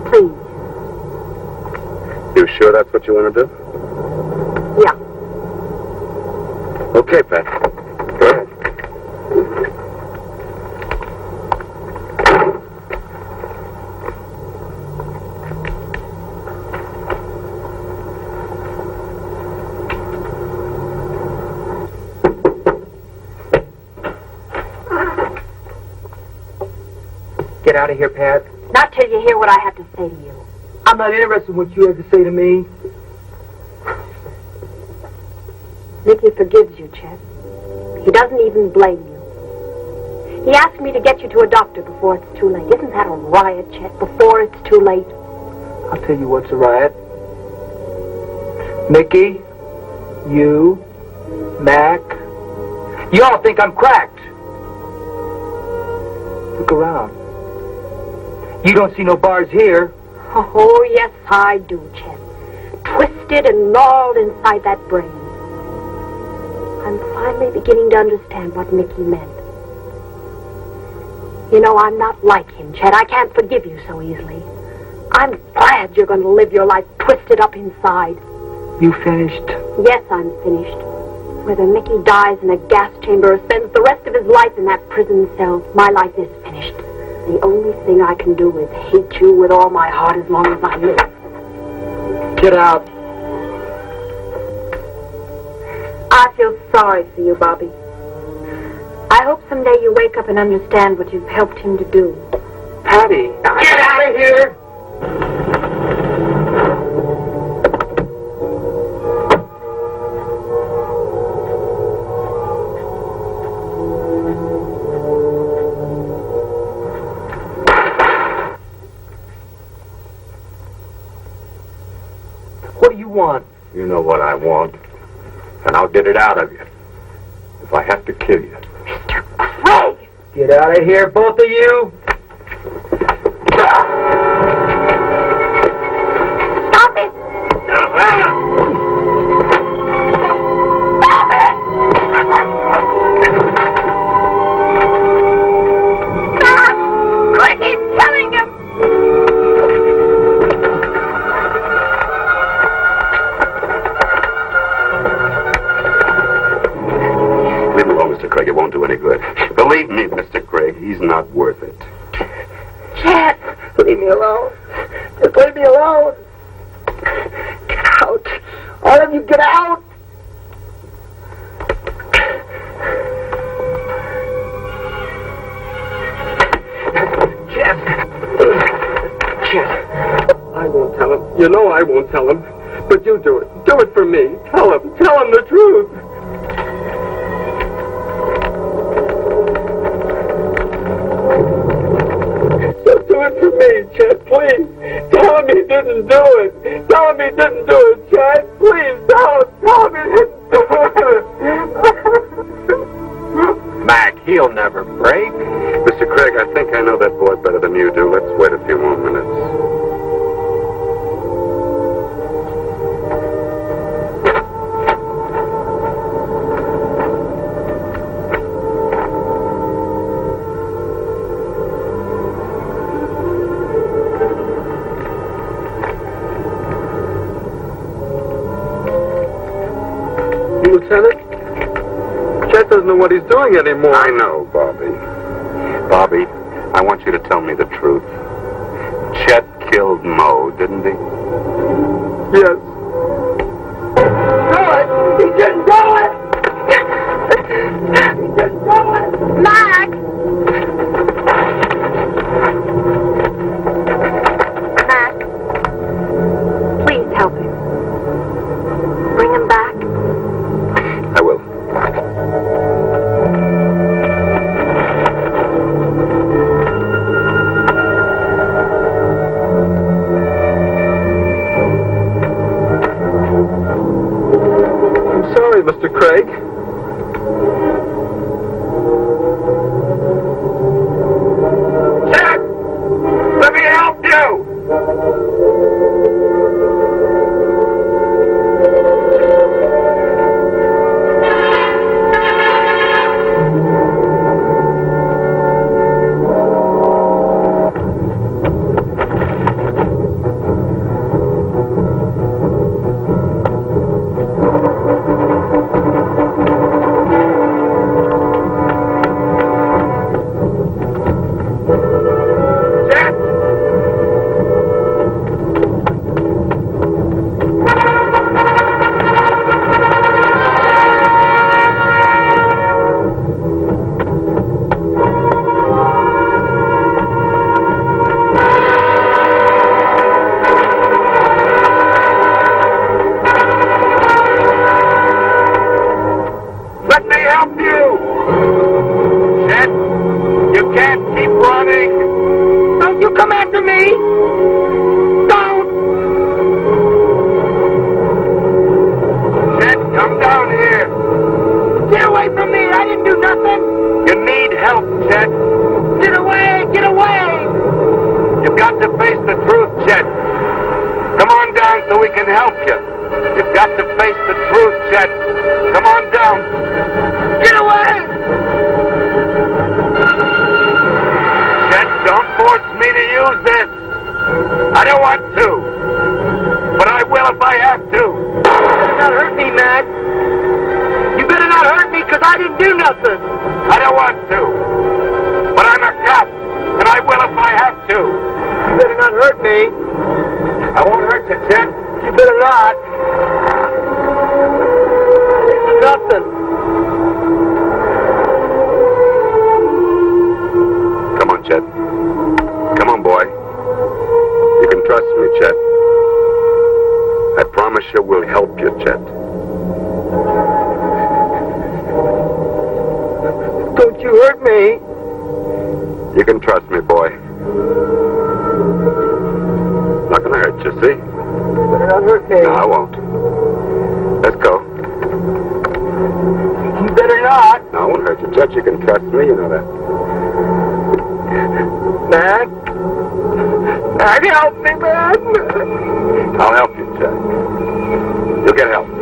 Please. You sure that's what you want to do? Yeah. Okay, Pat. Go ahead. Get out of here, Pat. Not till you hear what I have to say to you. I'm not interested in what you have to say to me. Nicky forgives you, Chet. He doesn't even blame you. He asked me to get you to a doctor before it's too late. Isn't that a riot, Chet? Before it's too late. I'll tell you what's a riot. Mickey, you, Mac, you all think I'm cracked. Look around. You don't see no bars here. Oh, yes, I do, Chet. Twisted and gnawed inside that brain. I'm finally beginning to understand what Mickey meant. You know, I'm not like him, Chet. I can't forgive you so easily. I'm glad you're going to live your life twisted up inside. You finished? Yes, I'm finished. Whether Mickey dies in a gas chamber or spends the rest of his life in that prison cell, my life is finished. The only thing I can do is hate you with all my heart as long as I live. Get out. I feel sorry for you, Bobby. I hope someday you wake up and understand what you've helped him to do. Patty, get out of here! What do you want? You know what I want, and I'll get it out of you. If I have to kill you. Mr. Craig! Get out of here, both of you! Stop it! Stop it! Stop! Quick, he's killing him! Leave him alone, Mr. Craig. It won't do any good. Believe me, Mr. Craig, he's not worth it. Chad, Leave me alone. Just leave me alone. Get out. All of you, get out. Chet. I won't tell him. You know I won't tell him. But you do it. Do it for me. Tell him. Tell him the truth. Just do it for me, Chet, please. Tell him he didn't do it. Tell him he didn't do it, Chet. Please, tell him he didn't do it. Mac, he'll never break. Mr. Craig, I think I know that boy better than you do. Let's wait a few more minutes. Lieutenant? Chet doesn't know what he's doing anymore. I know, Bobby. Bobby, I want you to tell me the truth. Chet killed Mo, didn't he? Yes. Do it! He didn't do it! He didn't do it! Mac! Mac, please help him. Bring him back. I will. I'm sorry, Mr. Craig. Chet! Let me help you! Let me help you! Chet, you can't keep running! Don't you come after me! Don't! Chet, come down here! Get away from me! I didn't do nothing! You need help, Chet! Get away! Get away! You've got to face the truth, Chet! Come on down so we can help you! You've got to face the truth, Chet! Come on down! Get away! Chet, don't force me to use this! I don't want to! But I will if I have to! You better not hurt me, Mac! You better not hurt me, because I didn't do nothing! I don't want to! But I'm a cop, and I will if I have to! You better not hurt me! I won't hurt you, Chet! You better not! I didn't do nothing! Come on, Chet. Come on, boy. You can trust me, Chet. I promise you we'll help you, Chet. Don't you hurt me! You can trust me, boy. Not gonna hurt you, see? You better not hurt me. No, I won't. Let's go. You better not. No, I won't hurt you, Judge. You can trust me, you know that. Mac? Mac, help me, man. I'll help you, Judge. You'll get help.